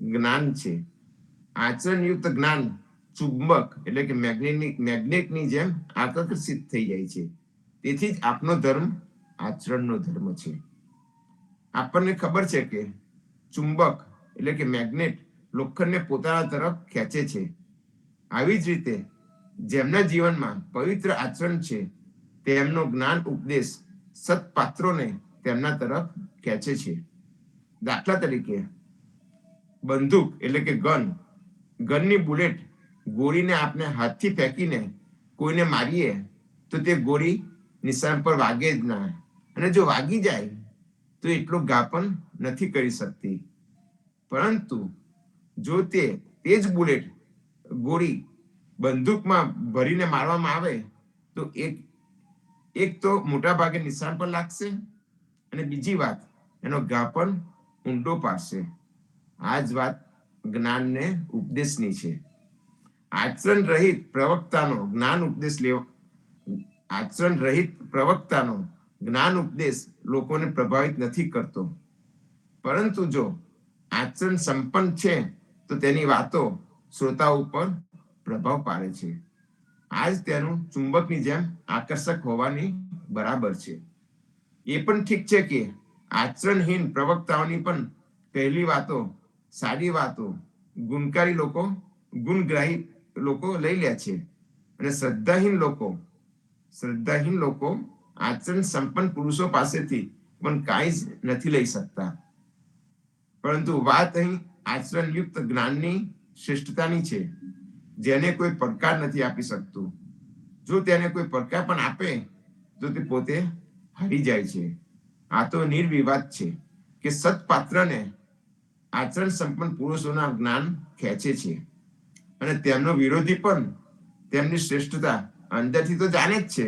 જ્ઞાન છે. આચરણયુક્ત જ્ઞાન ચુંબક એટલે કે મેગ્નેટની જેમ આકર્ષિત થઈ જાય છે. તેથી જ આપનો ધર્મ આચરણનો ધર્મ છે. આપણને ખબર છે કે ચુંબક એટલે કે મેગ્નેટ લોખંડને પોતાના તરફ ખેંચે છે. આવી જ રીતે જેમના જીવનમાં પવિત્ર આચરણ છે તેમનો જ્ઞાન ઉપદેશ સત્પાત્રોને તેમના તરફ ખેંચે છે. દાખલા તરીકે બંદૂક એટલે કે ગનની બુલેટ ગોળીને આપણે હાથથી ફેંકીને કોઈને મારીએ તો તે ગોળી નિશાન પર વાગે જ ના, અને જો વાગી જાય તો એટલો ઘા પણ નથી કરી શકતી. પરંતુ જો તે જ બુલેટ ગોળી બંદૂકમાં ભરીને મારવામાં આવે તો એક તો મોટા ભાગે નિશાન પર લાગશે અને બીજી વાત એનો ઘા પણ ઊંડો પાડશે. આ જ વાત જ્ઞાનને ઉપદેશની છે. આચરણ રહિત પ્રવક્તાનો જ્ઞાન ઉપદેશ લોકોને પ્રભાવિત નથી કરતો. પરંતુ જો આચરણ સંપન્ન છે તો તેની વાતો શ્રોતાઓ ઉપર પ્રભાવ પાડે છે. આજ તેનું ચુંબકની જેમ આકર્ષક હોવાની બરાબર છે. એ પણ ઠીક છે કે આચરણહીન પ્રવક્તાઓની પણ પહેલી વાતો, સારી વાતો ગુણગ્રાહી લોકો લઈ લે છે, અને શ્રદ્ધાહીન લોકો આચરણ સંપન્ન પુરુષો પાસેથી પણ કાંઈ જ નથી લઈ શકતા. પરંતુ વાત અહીં આચરણયુક્ત જ્ઞાનની શ્રેષ્ઠતાની છે, જેને કોઈ પડકાર નથી આપી શકતું. જો તેને કોઈ પડકાર પણ આપે તો તે પોતે હારી જાય છે. આ તો નિર્વિવાદ છે કે સત્પાત્રને આચરણ સંપન્ન પુરુષોના જ્ઞાન ખેંચે છે, અને તેમનો વિરોધી પણ તેમની શ્રેષ્ઠતા અંદરથી તો જાણે જ છે.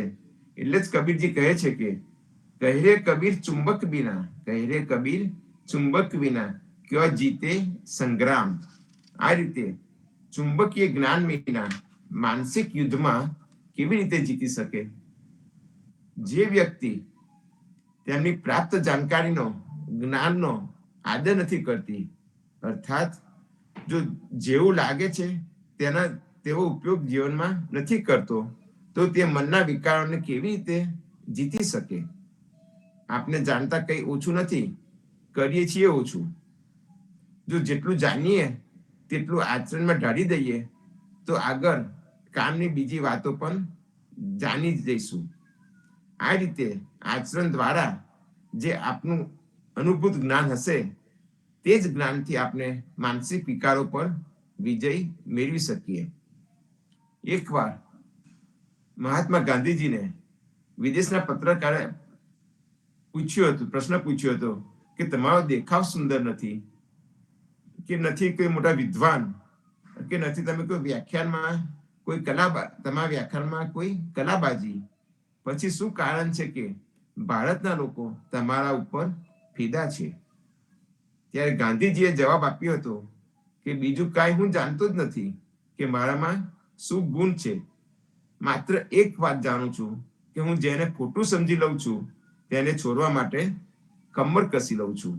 એટલે જ કબીરજી કહે છે કે કહે કબીર ચુંબક વિના ક્યો જીતે સંગ્રામ. આ રીતે ચુંબકીય જ્ઞાન વિના માનસિક યુદ્ધમાં કેવી રીતે જીતી શકે? જે વ્યક્તિ તેમની પ્રાપ્ત જ્ઞાનનો આદર નથી કરતી, અર્થાત જો જેવું લાગે છે તેવો ઉપયોગ જીવનમાં નથી કરતો, તો તે મનના વિકારોને કેવી રીતે જીતી શકે? આપણે જાણતા કંઈ ઓછું નથી, કરીએ છીએ ઓછું. જો જેટલું જાણીએ તેટલું આચરણમાં ઢાળી દઈએ તો આગળ કામની બીજી વાતો પણ જાણી જ જઈશું. આ રીતે આચરણ દ્વારા જે આપનું અનુભૂત જ્ઞાન હશે તે જ જ્ઞાનથી આપણે માનસિક વિકારો પર વિજય મેળવી શકીએ. એકવાર મહાત્મા ગાંધીજીને વિદેશના પત્રકારે પ્રશ્ન પૂછ્યો હતો કે તમારો દેખાવ સુંદર નથી, કે નથી કોઈ મોટા વિદ્વાન, કે નથી તમે કોઈ વ્યાખ્યાનમાં તમારા વ્યાખ્યાનમાં કોઈ કલાબાજી, પછી શું કારણ છે કે ભારતના લોકો તમારા ઉપર ફિદા છે? ત્યારે ગાંધીજીએ જવાબ આપ્યો હતો કે બીજું કાંઈ હું જાણતો જ નથી કે મારામાં શું ગુણ છે. માત્ર એક વાત જાણું છું કે હું જેને ખોટું સમજી લઉં છું તેને છોડવા માટે કમર કસી લઉં છું,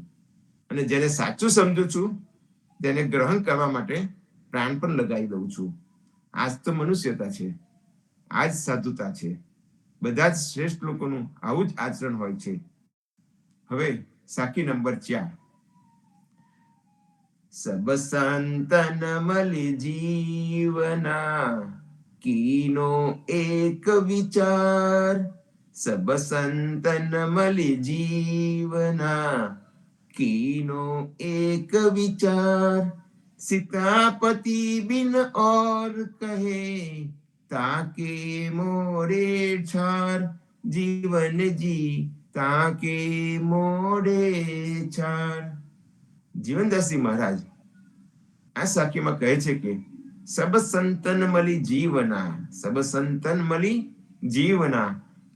અને જેને સાચું સમજું છું તેને ગ્રહણ કરવા માટે પ્રાણ પણ લગાવી દઉં છું. આજ તો મનુષ્યતા છે, આજ સાધુતા છે. બધા જ શ્રેષ્ઠ લોકોનું આવું જ આચરણ હોય છે. હવે સાખી નંબર 4. સબ સંતન મલી જીવના, કીનો એક વિચાર. સબ સંતન મલી જીવના, કીનો એક વિચાર. सीतापति बिन और कहे, ताके मोरे छार. जीवन जी ताके मोरे छार. જીવનદાસજી મહારાજ આ સાખીમાં કહે છે કે સબ સંતન મળી જીવના, સબ સંતન મળી જીવના,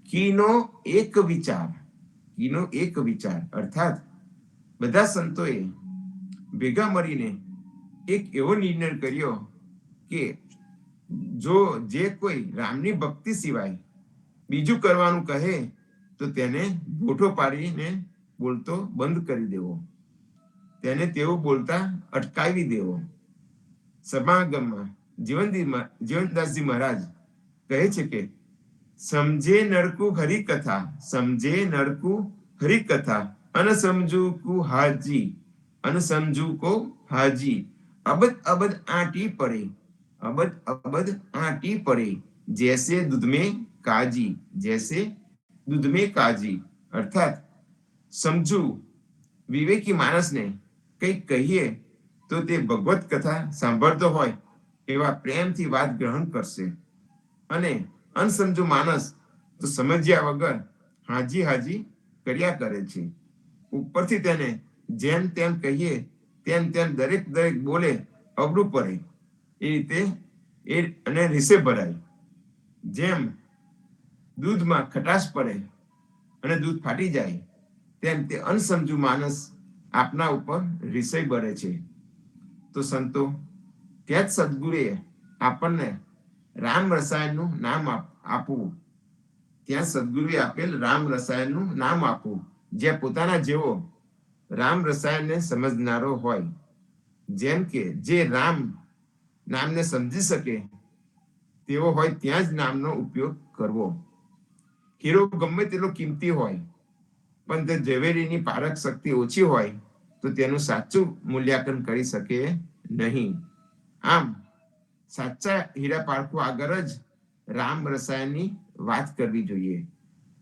કીનો એક વિચાર. કીનો એક વિચાર અર્થાત બધા સંતોએ ભેગા મળીને એક એવો નિર્ણય કર્યો કે જો જે કોઈ રામની ભક્તિ સિવાય બીજું કરવાનું કહે તો તેને બોઠો પાડીને બોલતો બંધ કરી દેવો, તેને તેવું બોલતા અટકાવી દેવો. સમાગમમાં જીવનદાસજી મહારાજ કહે છે કે સમજે નરકુ હરિકથા, સમજે નરકુ હરિકથા, અનસમજુ કુ હાજી, અનસમજુ કો હાજી. અબદ અબદ આંટી પડે, અબદ અબદ આંટી પડે, જૈસે દૂધ में કાજી, જૈસે દૂધ में કાજી. અર્થાત સમજુ વિવેકી માણસને કંઈક કહીએ તો તે ભગવત કથા સાંભળતો હોય એવા પ્રેમથી વાત ગ્રહણ કરશે, અને અનસમજુ માણસ તો સમજ્યા વગર હાજી હાજી કર્યા કરે છે. ઉપરથી તેને જેમ તેમ કહીએ તેમ તેમ દરેક બોલે અબડું પડે એ રીતે અને રીસે ભરાય. જેમ દૂધમાં ખટાશ પડે અને દૂધ ફાટી જાય તેમ તે અનસમજુ માણસ આપના ઉપર રીસે ભરે છે. તો સંતો ત્યાં જ સદગુરુએ આપણને રામ રસાયણનું નામ આપવું, ત્યાં સદગુરુએ આપેલ રામ રસાયણનું નામ આપવું, જે પોતાના જેવો રામ રસાયણને સમજનારો હોય. જેમ કે જે રામ નામને સમજી શકે તેવો હોય ત્યાં જ નામનો ઉપયોગ કરવો. હીરો ગમે તેટલો કિંમતી હોય પણ તે ઝવેરીની પારખ શક્તિ ઓછી હોય તો તેનું સાચું મૂલ્યાંકન કરી શકે નહીં. આમ સાચા હીરા પારખું આગળ જ રામ રસાયણની વાત કરવી જોઈએ,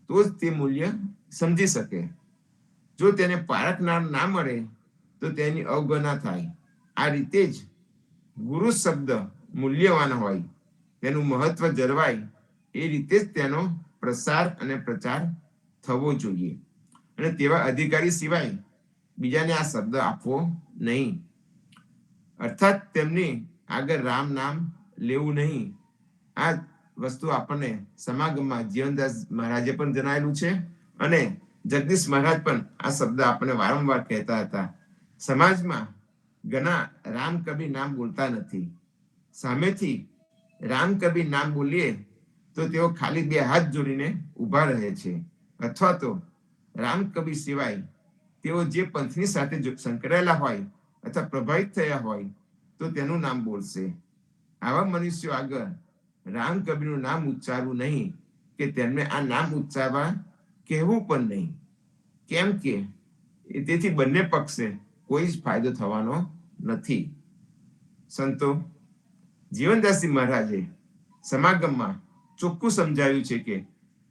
તો જ તે મૂલ્ય સમજી શકે. જો તેને પારખનાર ના મળે તો તેની અવગણના થાય. આ રીતે જ ગુરુ શબ્દ મૂલ્યવાન હોય, તેનું મહત્વ જળવાય એ રીતે જ તેનો પ્રસાર અને પ્રચાર થવો જોઈએ, અને તેવા અધિકારી સિવાય બીજાને આ શબ્દ આપવો નહીં. અર્થાત તેમની આગળ રામ નામ લેવું નહીં. આ વસ્તુ આપણને સમાગમમાં જીવનદાસ મહારાજે પણ જણાવેલું છે, અને જગદીશ મહારાજ પણ આ શબ્દ આપણને વારંવાર કહેતા હતા. સમાજમાં ઘણા રામ કબીર નામ બોલતા નથી. સામેથી રામ કબીર નામ બોલીએ તો તેઓ ખાલી બે હાથ જોડીને ઊભા રહે છે, અથવા તો રામ કબીર સિવાય તેઓ જે પંથની સાથે સંકળાયેલા હોય અથવા પ્રભાવિત થયા હોય તો તેનું નામ બોલશે. આવા મનુષ્યો આગળ રામ કબીરનું નામ ઉચ્ચારવું નહીં, કે તેમને આ નામ ઉચ્ચારવા કહેવું પણ નહીં. કેમ કે તેથી બંને પક્ષે કોઈ જ ફાયદો થવાનો નથી. સંતો જીવનદાસજી મહારાજે સમાગમમાં ચોખ્ખું સમજાવ્યું છે કે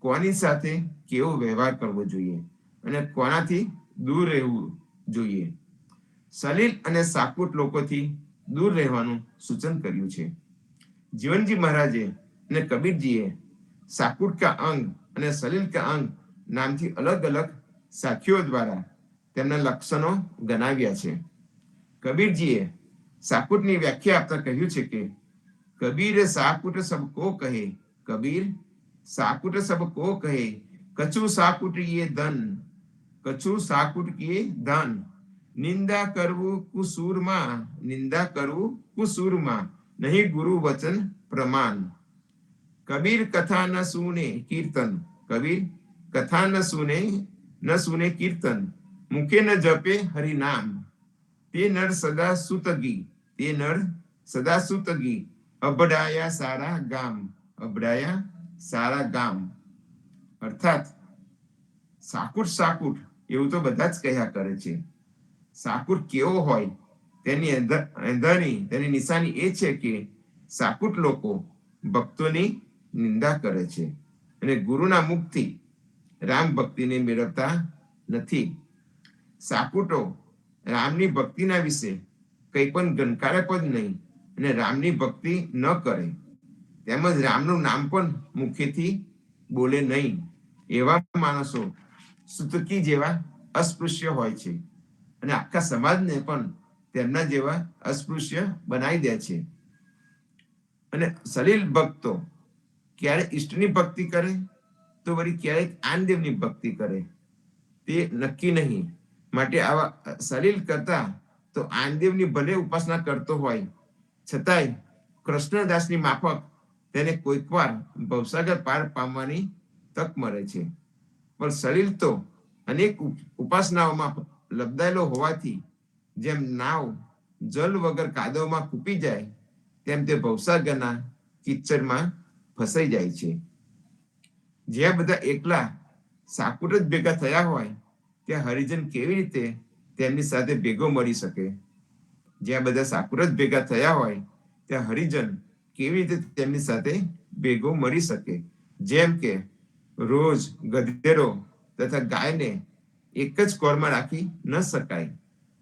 કોની સાથે કેવો વ્યવહાર કરવો જોઈએ અને કોનાથી દૂર રહેવું જોઈએ. સલીલ અને સાકુટ લોકોથી દૂર રહેવાનું સૂચન કર્યું છે. જીવનજી મહારાજે અને કબીરજીએ સાકુટ કા અંગ અને સલીલ કા અંગ નામથી અલગ અલગ સાખીઓ દ્વારા તેમના લક્ષણો ગણાવ્યા છે. કબીરજીએ સાકુટની વ્યાખ્યા આપતા કહ્યું છે કે કબીર સાકુટ સબ કો કહે, કબીર સાકુટ સબ કો કહે, કછુ સાકુટ યે ધન, કછુ સાકુટ કિએ ધન, નિંદા કરવું કુસૂરમાં, નિંદા કરવું કુસૂરમાં, નહીં ગુરુ વચન પ્રમાણ. કબીર કથા ન સુને કીર્તન, કબીર કથા ન સુને કીર્તન, મુખે ન જપે હરિ નામ, તે નર સદા સુતગી, તે નર સદા સુતગી, અબડાયા સારા ગામ, અબડાયા સારા ગામ. અર્થાત સાકુટ એવું તો બધા જ કહ્યા કરે છે. સાકુટ કેવો હોય તેની તેની નિશાની એ છે કે સાકુટ લોકો ભક્તોની નિંદા કરે છે અને ગુરુના મુખથી રામ ભક્તિને મેળવતા નથી. સાકુટો રામની ભક્તિના વિશે કંઈ પણ ગણકારે પણ નહીં અને રામની ભક્તિ ન કરે, તેમજ રામનું નામ પણ મુખેથી બોલે નહીં, એવા માણસો સુતકી જેવા અસ્પૃશ્ય હોય છે અને આખા સમાજને પણ તેમના જેવા અસ્પૃશ્ય બનાવી દે છે. અને સલીલ ભક્તો ક્યારે ઈષ્ટની ભક્તિ કરે તો વળી ક્યારેક આનદેવની ભક્તિ કરે, તે નક્કી નહીં. માટે આવા સલીલ કરતા તો આનદેવની ભલે ઉપાસના કરતો હોય, છતાંય કૃષ્ણદાસની માફક તેને કોઈક વાર ભવસાગર પાર પામવાની તક મળે છે. પણ સલીલ તો અનેક ઉપાસનાઓમાં લબદાયેલો હોવાથી જેમ નાવ જલ વગર કાદવમાં કૂપી જાય, તેમ તે ભવસાગરના કિચ્ચરમાં ફસાઈ જાય છે. જ્યાં બધા એકલા સાકુટ જ ભેગા થયા હોય, ત્યાં હરિજન કેવી રીતે તેમની સાથે ભેગો મળી શકે? જ્યાં બધા સાકુટ જ ભેગા થયા હોય, ત્યાં હરિજન કેવી રીતે તેમની સાથે ભેગો મળી શકે? જેમ કે રોજ ગધેડો તથા ગાયને એક જ કોરમાં રાખી ન શકાય,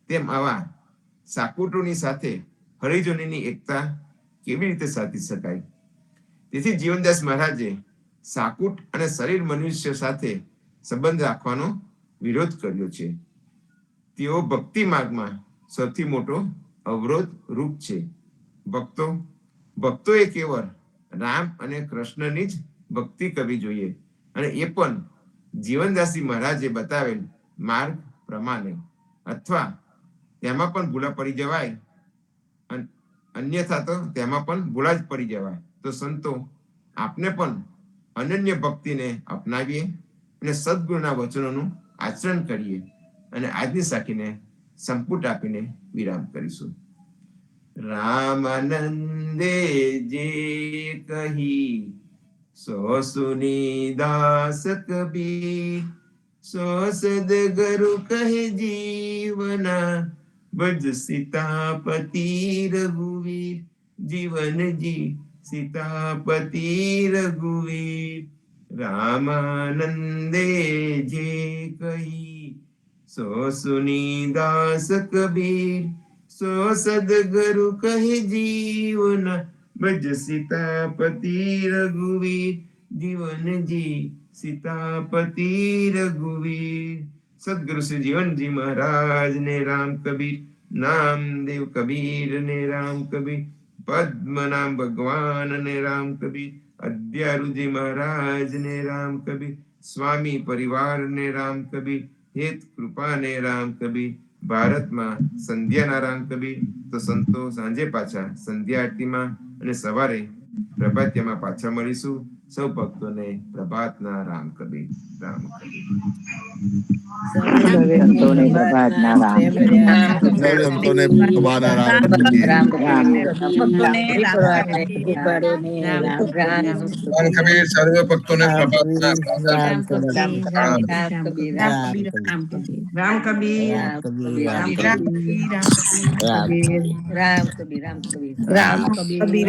તેમ આવા સાકુટોની સાથે હરિજનોની એકતા કેવી રીતે સાધી શકાય? તેથી જીવનદાસ મહારાજે સાકુટ અને શરીર મનુષ્ય સાથે સંબંધ રાખવાનો વિરોધ કર્યો છે. તેઓ ભક્તિ માર્ગમાં સૌથી મોટો અવરોધ રૂપ છે. ભક્તોએ કેવળ રામ અને કૃષ્ણની જ ભક્તિ કરવી જોઈએ, અને એ પણ જીવનદાસી મહારાજે બતાવેલ માર્ગ પ્રમાણે, અથવા તેમાં પણ ભૂલા પડી જવાય, અન્યથા તો તેમાં પણ ભૂલા જ પડી જવાય, તો સંતો આપને પણ અનન્ય ભક્તિને અપનાવીએ અને સદગુરુના વચનોનું આચરણ કરીએ. અને આજની સાખીને સંપુટ આપીને વિરામ કરીશું. રામાનંદે જે કહી સો સુની દાસ કબીર, સો સદગુરુ કહે જીવના, ભજ સીતાપતિ રઘુવીર, જીવન જી સીતાપતિ રઘુવીર. રામાનંદે જે કહી સો સુની દાસ કબીર, સો સદગુરુ કહે જીવના, ભજ સીતાપતિ રઘુવીર, જીવન જી સીતાપતિ રઘુવીર. સદગુરુ શ્રી જીવનજી મહારાજ ને રામ કબીર, નામદેવ કબીર ને રામ કબીર, પદ્મનામ ભગવાન ને રામ કબીર, અદ્યારુજી મહારાજ ને રામ કબીર, સ્વામી પરિવાર ને રામ કબીર, હેત કૃપા ને રામ કબીર. ભારતમાં સંધ્યાના રામ કબીર, તો સંતો સાંજે પાછા સંધ્યા આરતીમાં અને સવારે પ્રભાત્યમાં પાછા મળીશું. સૌ ભક્તોને પ્રભાતના રામ કબીર. રામ કબીર. સર્વે સંતોને પ્રભાતના રામ સર્વે સંતોને પ્રભાતના રામ કબીર. રામ ભક્તોને રામ રામ કબીર સર્વે ભક્તોને પ્રભાતના રામ રામ રામ કબીર રામ રામ કબીર રામ રામ કબીર કબીર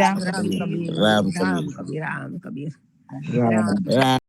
રામ